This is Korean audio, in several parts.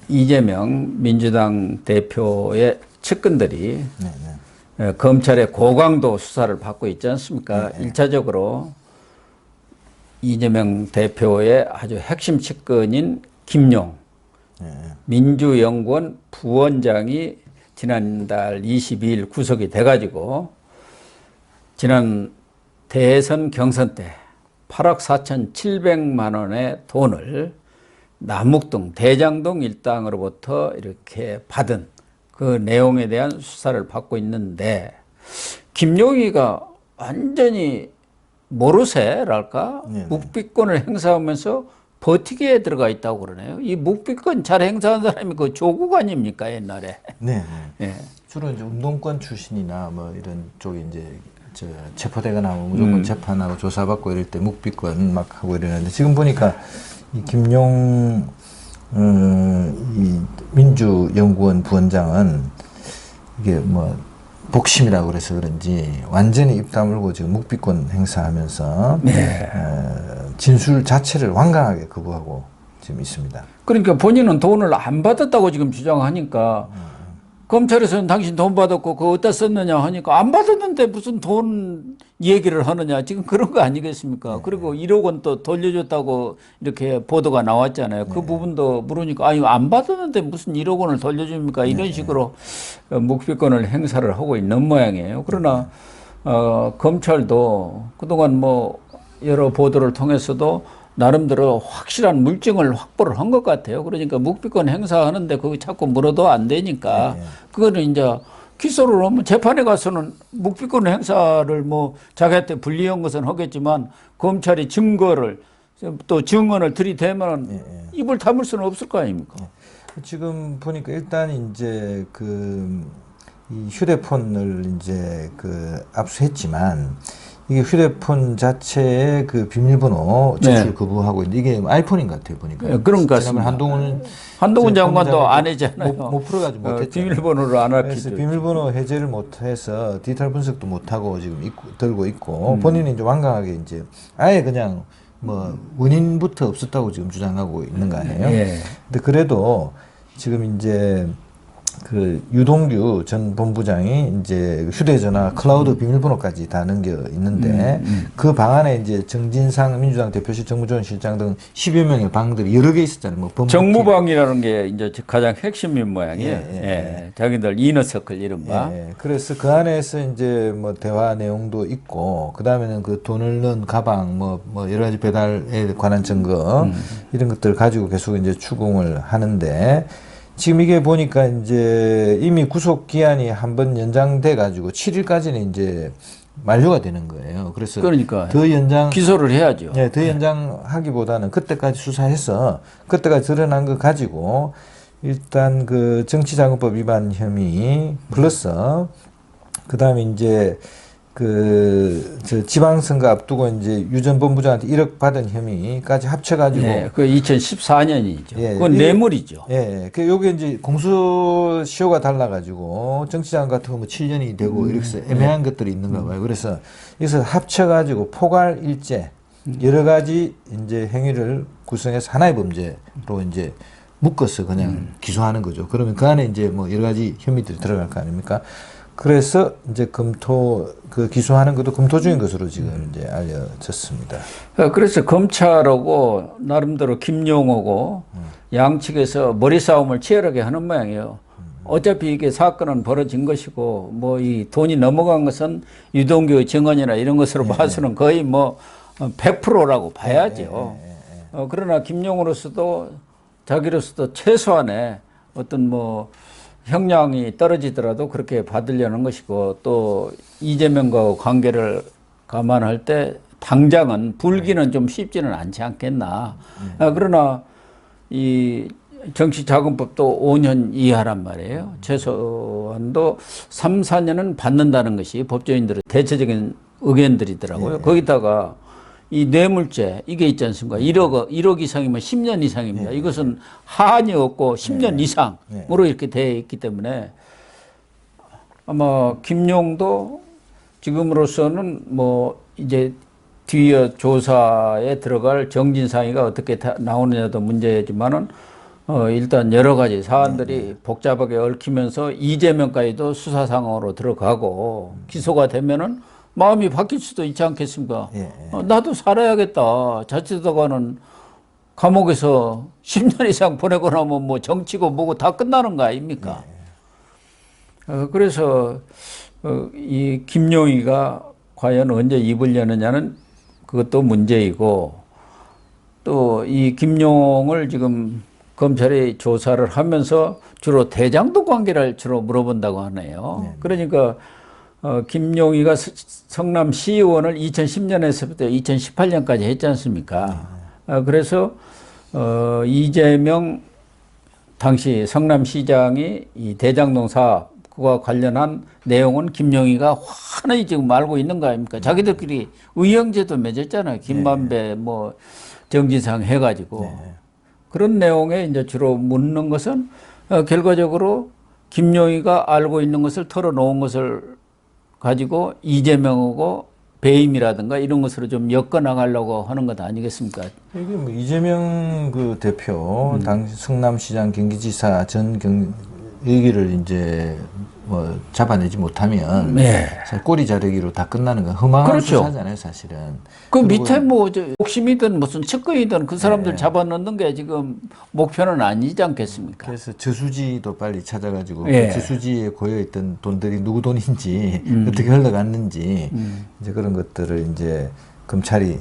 이재명 민주당 대표의 측근들이 검찰의 고강도 수사를 받고 있지 않습니까? 일차적으로 이재명 대표의 아주 핵심 측근인 김용 민주연구원 부원장이 지난달 22일 구속이 돼가지고 지난 대선 경선 때 8억 4,700만 원의 돈을 남욱동 대장동 일당으로부터 이렇게 받은 그 내용에 대한 수사를 받고 있는데 김용희가 완전히 모르쇠랄까? 묵비권을 행사하면서 버티기에 들어가 있다고 그러네요. 이 묵비권 잘 행사한 사람이 그 조국 아닙니까 옛날에? 네. 예. 주로 이제 운동권 출신이나 뭐 이런 쪽에 이제 체포되거나 뭐 무조건 재판하고 조사받고 이럴 때 묵비권 막 하고 이러는데 지금 보니까 이 김용 이 민주연구원 부원장은 이게 뭐 복심이라고 그래서 그런지 완전히 입 다물고 지금 묵비권 행사하면서 진술 자체를 완강하게 거부하고 지금 있습니다. 그러니까 본인은 돈을 안 받았다고 지금 주장하니까 검찰에서는 당신 돈 받았고 그거 어디다 썼느냐 하니까 안 받았는데 무슨 돈 얘기를 하느냐 지금 그런 거 아니겠습니까? 그리고 1억 원 또 돌려줬다고 이렇게 보도가 나왔잖아요. 그 부분도 물으니까 아니 안 받았는데 무슨 1억 원을 돌려줍니까? 이런 식으로 묵비권을 행사를 하고 있는 모양이에요. 그러나 검찰도 그동안 뭐 여러 보도를 통해서도 나름대로 확실한 물증을 확보를 한 것 같아요. 그러니까 묵비권 행사하는데 그거 자꾸 물어도 안 되니까 그거는 이제 기소를 하면 재판에 가서는 묵비권 행사를 뭐 자기한테 불리한 것은 하겠지만 검찰이 증거를 또 증언을 들이대면 입을 다물 수는 없을 거 아닙니까? 지금 보니까 일단 이제 이 휴대폰을 이제 압수했지만 이게 휴대폰 자체의 그 비밀번호 제출 거부하고 있는데 이게 아이폰인 것 같아요 보니까. 그런 것 같습니다. 한동훈 장관도 안 했잖아요. 못 풀어가지고 못했죠. 비밀번호를 안 그래서 합치죠. 비밀번호 해제를 못해서 디지털 분석도 못하고 지금 들고 있고 본인이 이제 완강하게 이제 아예 그냥 뭐 원인부터 없었다고 지금 주장하고 있는 거 아니에요? 근데 그래도 지금 이제 유동규 전 본부장이 이제 휴대전화 클라우드 비밀번호까지 다 넘겨 있는데 그 방 안에 이제 정진상 민주당 대표실 정무조원실장 등 10여 명의 방들이 여러 개 있었잖아요. 뭐 정무방이라는 게 이제 가장 핵심인 모양이에요. 자기들 이너서클 이른바. 그래서 그 안에서 이제 뭐 대화 내용도 있고 그 다음에는 그 돈을 넣은 가방 뭐 여러 가지 배달에 관한 증거 이런 것들을 가지고 계속 이제 추궁을 하는데. 지금 이게 보니까 이제 이미 구속 기한이 한 번 연장돼 가지고 7일까지는 이제 만료가 되는 거예요. 그래서 그러니까 더 연장 기소를 해야죠. 더 연장하기보다는 그때까지 수사해서 그때까지 드러난 거 가지고 일단 그 정치자금법 위반 혐의 플러스 그다음에 이제 저 지방선거 앞두고 이제 유 전 본부장한테 1억 받은 혐의까지 합쳐가지고. 그 2014년이죠. 그건 뇌물이죠. 요게 이제 공소시효가 달라가지고 정치자금 같은 거 뭐 7년이 되고 이렇게 해서 애매한 것들이 있는가 봐요. 그래서 여기서 합쳐가지고 포괄 일제 여러 가지 이제 행위를 구성해서 하나의 범죄로 이제 묶어서 그냥 기소하는 거죠. 그러면 그 안에 이제 뭐 여러 가지 혐의들이 들어갈 거 아닙니까? 그래서 이제 기소하는 것도 검토 중인 것으로 지금 이제 알려졌습니다. 그래서 검찰하고 나름대로 김용호고 양측에서 머리 싸움을 치열하게 하는 모양이에요. 어차피 이게 사건은 벌어진 것이고 뭐 이 돈이 넘어간 것은 유동규 증언이나 이런 것으로 봐서는 거의 뭐 100%라고 봐야죠. 그러나 김용호로서도 자기로서도 최소한의 어떤 뭐 형량이 떨어지더라도 그렇게 받으려는 것이고 또 이재명과 관계를 감안할 때 당장은 불기는 좀 쉽지는 않지 않겠나. 그러나 이 정치자금법도 5년 이하란 말이에요. 최소한도 3, 4년은 받는다는 것이 법조인들의 대체적인 의견들이더라고요. 거기다가 이 뇌물죄 이게 있지 않습니까? 1억 이상이면 10년 이상입니다. 이것은 하한이 없고 10년 이상으로 이렇게 되어 있기 때문에 아마 김용도 지금으로서는 뭐 이제 뒤에 조사에 들어갈 정진상이가 어떻게 나오느냐도 문제지만은 일단 여러 가지 사안들이 복잡하게 얽히면서 이재명까지도 수사 상황으로 들어가고 기소가 되면은 마음이 바뀔 수도 있지 않겠습니까? 예, 나도 살아야겠다. 자칫하다가는 감옥에서 10년 이상 보내고 나면 뭐 정치고 뭐고 다 끝나는 거 아닙니까? 그래서 이 김용희가 과연 언제 입을 여느냐는 그것도 문제이고, 또 이 김용을 지금 검찰이 조사를 하면서 주로 대장동 관계를 주로 물어본다고 하네요. 그러니까 김용희가 성남 시의원을 2010년에서부터 2018년까지 했지 않습니까? 그래서 이재명 당시 성남시장이 이 대장동 사업 그와 관련한 내용은 김용희가 환히 지금 알고 있는 거 아닙니까? 자기들끼리 의형제도 맺었잖아요. 김만배 뭐 정진상 해가지고 그런 내용에 이제 주로 묻는 것은 결과적으로 김용희가 알고 있는 것을 털어놓은 것을 가지고 이재명하고 배임이라든가 이런 것으로 좀 엮어나가려고 하는 것 아니겠습니까? 이게 뭐 이재명 그 대표, 당시 성남시장 경기지사 전 얘기를 이제 뭐 잡아내지 못하면 사실 꼬리 자르기로 다 끝나는 건 허망한 수사잖아요, 사실은. 그 밑에 뭐 옥심이든 무슨 측근이든 그 사람들 잡아넣는 게 지금 목표는 아니지 않겠습니까? 그래서 저수지도 빨리 찾아가지고 그 저수지에 고여있던 돈들이 누구 돈인지 어떻게 흘러갔는지 이제 그런 것들을 이제 검찰이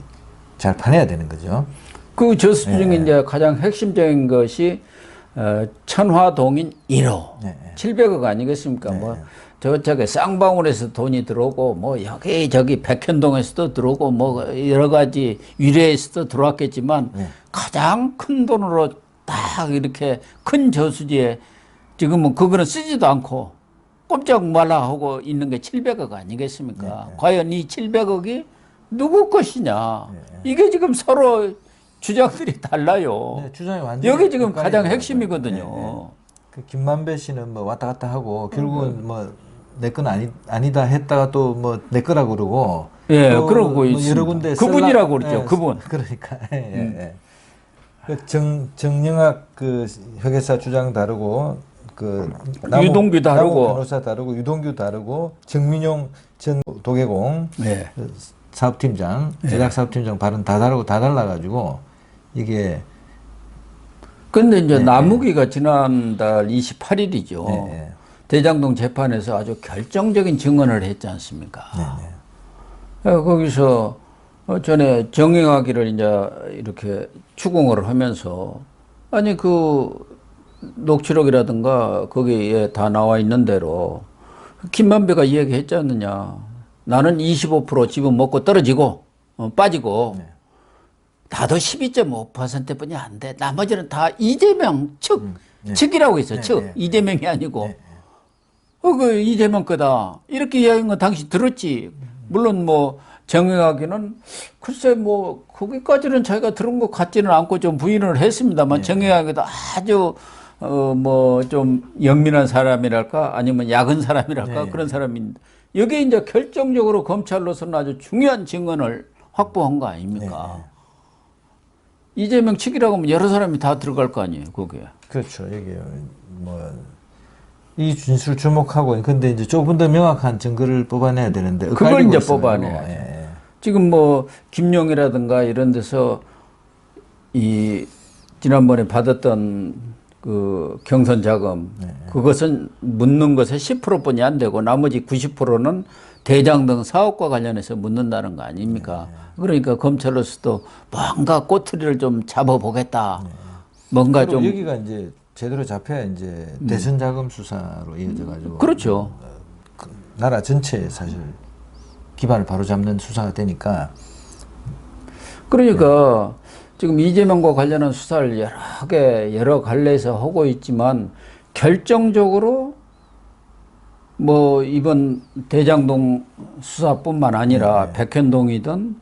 잘 파내야 되는 거죠. 그 저수지 중에 이제 가장 핵심적인 것이 천화동인 1호 700억 아니겠습니까? 뭐 저쪽에 쌍방울에서 돈이 들어오고 뭐 여기저기 백현동에서도 들어오고 뭐 여러 가지 위례에서도 들어왔겠지만 가장 큰 돈으로 딱 이렇게 큰 저수지에 지금은 그거는 쓰지도 않고 꼼짝 말라 하고 있는 게 700억 아니겠습니까? 과연 이 700억이 누구 것이냐? 이게 지금 서로 주장들이 달라요. 주장이 완전히 여기 지금 가장 핵심이거든요. 그 김만배 씨는 뭐 왔다 갔다 하고 결국은 뭐 내 건 아니다 했다가 또 뭐 내 거라고 그러고 그러고 뭐 있습니다. 여러 군데 그분이라고 그러죠. 그분. 그러니까 그 정영학 그 회계사 주장 다르고 그 유동규 다르고 변호사 다르고 유동규 다르고 정민용 전 도계공 사업팀장 제작사업팀장 발언 다 다르고 다 달라가지고 이게 근데 이제 남욱이가 지난달 28일이죠. 대장동 재판에서 아주 결정적인 증언을 했지 않습니까? 거기서 전에 정영학이를 이제 이렇게 추궁을 하면서 아니 그 녹취록이라든가 거기에 다 나와 있는 대로 김만배가 이야기했지 않느냐. 나는 25% 지분 먹고 떨어지고 빠지고 나도 12.5%뿐이 안 돼. 나머지는 다 이재명 측이라고 했어요. 측. 이재명이 아니고. 그 이재명 거다. 이렇게 이야기한 건 당신 들었지. 물론 뭐 정영학이는 글쎄 뭐 거기까지는 자기가 들은 것 같지는 않고 좀 부인을 했습니다만 정영학이도 아주 뭐 좀 영민한 사람이랄까 아니면 약은 사람이랄까 그런 사람인데 여기에 이제 결정적으로 검찰로서는 아주 중요한 증언을 확보한 거 아닙니까? 이재명 측이라고 하면 여러 사람이 다 들어갈 거 아니에요, 거기에. 그렇죠. 이게 뭐 이 진술 주목하고 근데 이제 조금 더 명확한 증거를 뽑아내야 되는데 그걸 이제 뽑아내야죠. 지금 뭐 김용이라든가 이런 데서 이 지난번에 받았던 그 경선 자금 그것은 묻는 것에 10%뿐이 안 되고 나머지 90%는 대장동 사업과 관련해서 묻는다는 거 아닙니까? 그러니까 검찰로서도 뭔가 꼬투리를 좀 잡아보겠다. 뭔가 좀 여기가 이제 제대로 잡혀야 이제 대선 자금 수사로 이어져가지고 그렇죠. 그 나라 전체에 사실 기반을 바로 잡는 수사가 되니까 그러니까 지금 이재명과 관련한 수사를 여러 갈래에서 하고 있지만 결정적으로 뭐 이번 대장동 수사뿐만 아니라 백현동이든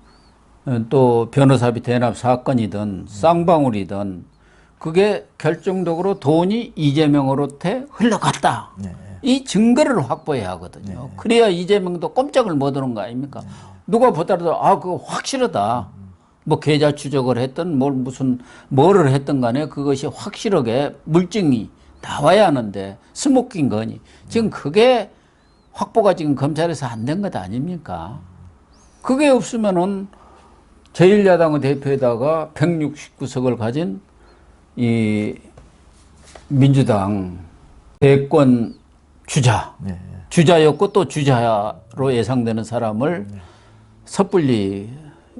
또 변호사비 대납 사건이든 쌍방울이든 그게 결정적으로 돈이 이재명으로부터 흘러갔다. 이 증거를 확보해야 하거든요. 그래야 이재명도 꼼짝을 못 하는 거 아닙니까? 누가 보더라도 그거 확실하다. 뭐 계좌 추적을 했든 뭐를 했든 간에 그것이 확실하게 물증이 나와야 하는데 스모킹 건이 지금 그게 확보가 지금 검찰에서 안 된 것 아닙니까? 그게 없으면은 제1야당의 대표에다가 169석을 가진 이 민주당 대권 주자, 네. 주자였고 또 주자로 예상되는 사람을 섣불리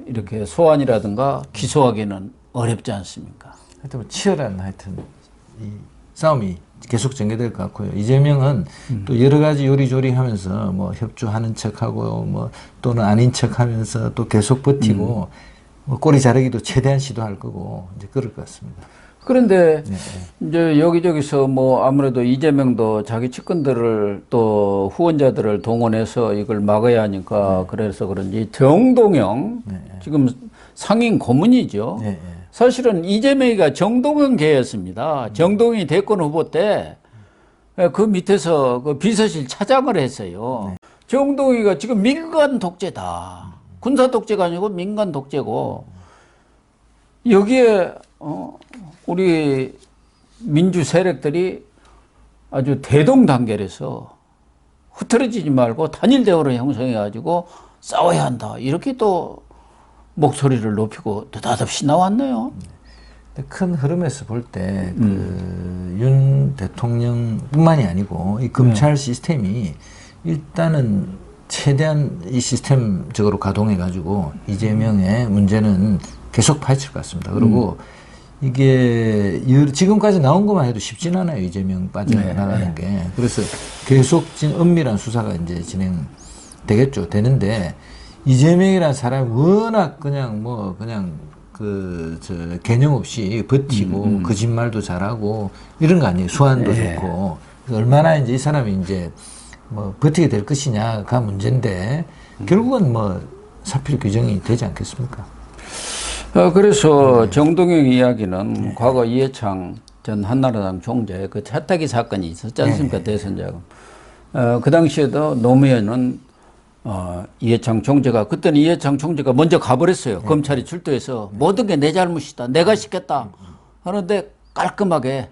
이렇게 소환이라든가 기소하기는 어렵지 않습니까? 하여튼 뭐 치열한 하여튼 이 싸움이 계속 전개될 것 같고요. 이재명은 또 여러 가지 요리조리 하면서 뭐 협조하는 척하고 뭐 또는 아닌 척하면서 또 계속 버티고 뭐 꼬리 자르기도 최대한 시도할 거고 이제 그럴 것 같습니다. 그런데 네. 이제 여기저기서 뭐 아무래도 이재명도 자기 측근들을 또 후원자들을 동원해서 이걸 막아야 하니까 그래서 그런지 정동영 지금 상임 고문이죠. 네. 사실은 이재명이가 정동영 계였습니다. 정동영이 대권 후보 때 그 밑에서 그 비서실 차장을 했어요. 정동영이가 지금 민간 독재다. 군사 독재가 아니고 민간 독재고 여기에 우리 민주 세력들이 아주 대동단결해서 흐트러지지 말고 단일 대우를 형성해 가지고 싸워야 한다. 이렇게 또 목소리를 높이고 느닷없이 나왔네요. 큰 흐름에서 볼 때 윤 대통령뿐만이 아니고 이 검찰 시스템이 일단은 최대한 이 시스템적으로 가동해 가지고 이재명의 문제는 계속 파헤칠 것 같습니다. 그리고 이게 지금까지 나온 것만 해도 쉽진 않아요. 이재명 빠져나가는 게. 그래서 계속 은밀한 수사가 이제 진행되겠죠. 되는데 이재명이라는 사람이 워낙 개념 없이 버티고 거짓말도 잘하고 이런 거 아니에요. 수완도 좋고. 그래서 얼마나 이제 이 사람이 이제 뭐 버티게 될 것이냐가 문제인데 결국은 뭐 사필 규정이 되지 않겠습니까? 그래서 정동영 이야기는 과거 이해창 전 한나라당 총재 그 차타기 사건이 있었지 않습니까? 대선자금. 그 당시에도 노무현은 이해창 총재가 그때는 이해창 총재가 먼저 가버렸어요. 검찰이 출두해서 모든 게 내 잘못이다. 내가 시켰다. 하는데 깔끔하게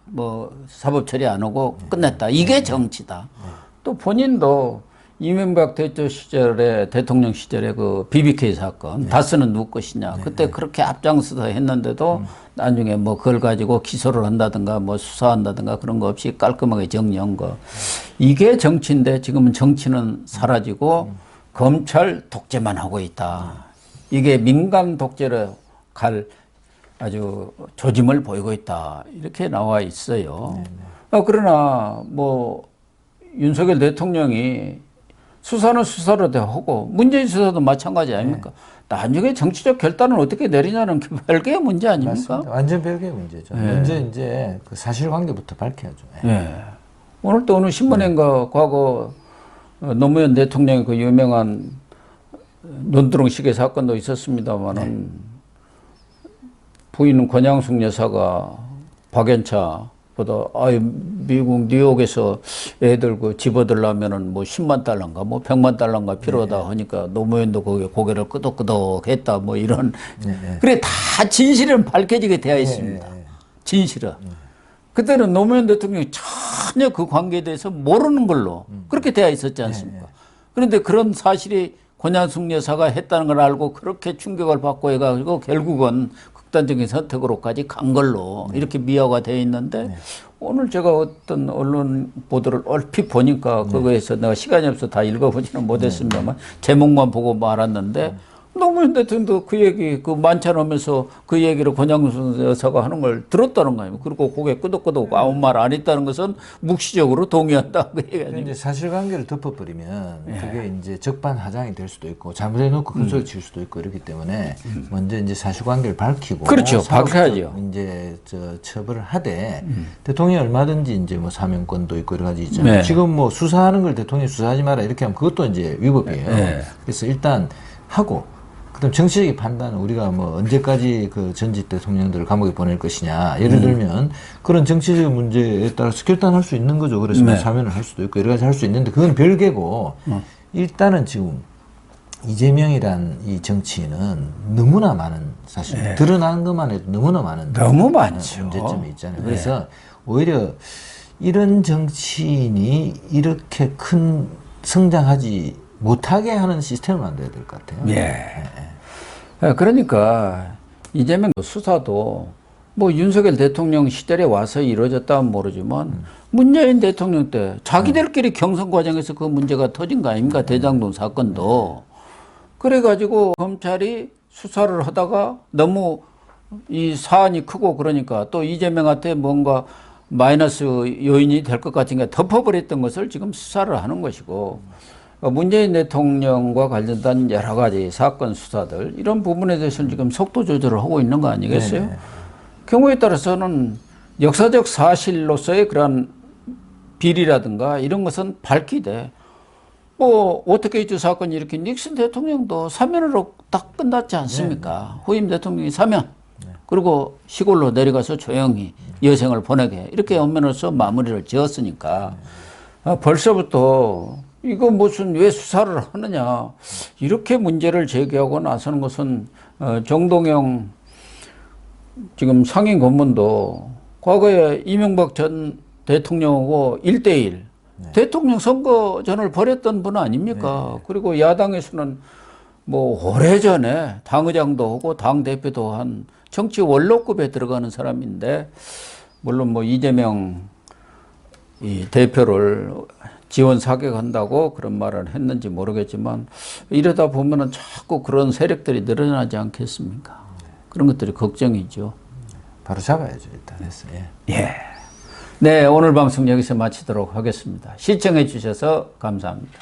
뭐 사법 처리 안 하고 끝냈다. 이게 정치다. 또 본인도 이명박 대통령 시절에 그 BBK 사건, 다스는 누구 것이냐. 그때 그렇게 앞장서서 했는데도 나중에 뭐 그걸 가지고 기소를 한다든가 뭐 수사한다든가 그런 거 없이 깔끔하게 정리한 거. 이게 정치인데 지금은 정치는 사라지고 검찰 독재만 하고 있다. 이게 민간 독재로 갈 아주 조짐을 보이고 있다. 이렇게 나와 있어요. 그러나 뭐 윤석열 대통령이 수사는 수사로 하고 문재인 수사도 마찬가지 아닙니까? 나중에 정치적 결단을 어떻게 내리냐는 게 별개의 문제 아닙니까? 맞습니다. 완전 별개의 문제죠. 먼저 이제 그 사실관계부터 밝혀야죠. 오늘 또 어느 신문인가 과거 노무현 대통령의 그 유명한 논두렁 시계 사건도 있었습니다만은 부인 권양숙 여사가 박연차보다 미국 뉴욕에서 애들 그 집어들려면은 뭐 10만 달러인가 뭐 100만 달러인가 필요하다 하니까 노무현도 거기에 고개를 끄덕끄덕 했다 뭐 이런 그래 다 진실은 밝혀지게 되어 있습니다. 진실은. 그때는 노무현 대통령이 전혀 그 관계에 대해서 모르는 걸로 그렇게 되어 있었지 않습니까? 그런데 그런 사실이 권양숙 여사가 했다는 걸 알고 그렇게 충격을 받고 해가지고 결국은 극단적인 선택으로까지 간 걸로 이렇게 미화가 되어 있는데 오늘 제가 어떤 언론 보도를 얼핏 보니까 그거에서 내가 시간이 없어 다 읽어보지는 못했습니다만 제목만 보고 말았는데 노무현 대통령도 그 얘기 그 만찬하면서 그 얘기를 권양숙 여사가 하는 걸 들었다는 거 아닙니까? 그리고 고개 끄덕끄덕 아무 말 안 했다는 것은 묵시적으로 동의한다 그 얘기 아닙니까? 이제 사실관계를 덮어버리면 그게 이제 적반하장이 될 수도 있고 잘못해놓고 큰 소리 칠 수도 있고 이렇기 때문에 먼저 이제 사실관계를 밝히고 그렇죠. 밝혀야죠. 이제 처벌을 하되 대통령이 얼마든지 이제 뭐 사면권도 있고 여러 가지 있잖아요. 지금 뭐 수사하는 걸 대통령이 수사하지 마라 이렇게 하면 그것도 이제 위법이에요. 그래서 일단 하고 그다음 정치적인 판단은 우리가 뭐 언제까지 그 전직 대통령들을 감옥에 보낼 것이냐. 예를 들면 그런 정치적 문제에 따라서 결단할 수 있는 거죠. 그래서 사면을 할 수도 있고 여러 가지 할 수 있는데 그건 별개고 일단은 지금 이재명이란 이 정치인은 너무나 많은 사실 드러나는 것만 해도 너무나 많은 너무 많죠. 문제점이 있잖아요. 그래서 오히려 이런 정치인이 이렇게 큰 성장하지 못하게 하는 시스템을 만들어야 될 것 같아요. 그러니까 이재명 수사도 뭐 윤석열 대통령 시절에 와서 이루어졌다면 모르지만 문재인 대통령 때 자기들끼리 경선 과정에서 그 문제가 터진 거 아닙니까? 대장동 사건도. 그래가지고 검찰이 수사를 하다가 너무 이 사안이 크고 그러니까 또 이재명한테 뭔가 마이너스 요인이 될 것 같은 게 덮어버렸던 것을 지금 수사를 하는 것이고, 문재인 대통령과 관련된 여러 가지 사건 수사들 이런 부분에 대해서는 지금 속도 조절을 하고 있는 거 아니겠어요? 네네. 경우에 따라서는 역사적 사실로서의 그런 비리라든가 이런 것은 밝히되, 뭐 오토게이트 사건이 이렇게 닉슨 대통령도 사면으로 딱 끝났지 않습니까? 후임 대통령이 사면, 그리고 시골로 내려가서 조용히 여생을 보내게 이렇게 엄면으로서 마무리를 지었으니까 벌써부터 이거 무슨 왜 수사를 하느냐 이렇게 문제를 제기하고 나서는 것은 정동영 지금 상임 고문도 과거에 이명박 전 대통령하고 1대1 대통령 선거전을 벌였던 분 아닙니까? 그리고 야당에서는 뭐 오래전에 당의장도 하고 당대표도 한 정치 원로급에 들어가는 사람인데, 물론 뭐 이재명 이 대표를 지원 사격한다고 그런 말을 했는지 모르겠지만, 이러다 보면은 자꾸 그런 세력들이 늘어나지 않겠습니까? 그런 것들이 걱정이죠. 바로 잡아야죠, 일단 해서. 예. 네, 오늘 방송 여기서 마치도록 하겠습니다. 시청해 주셔서 감사합니다.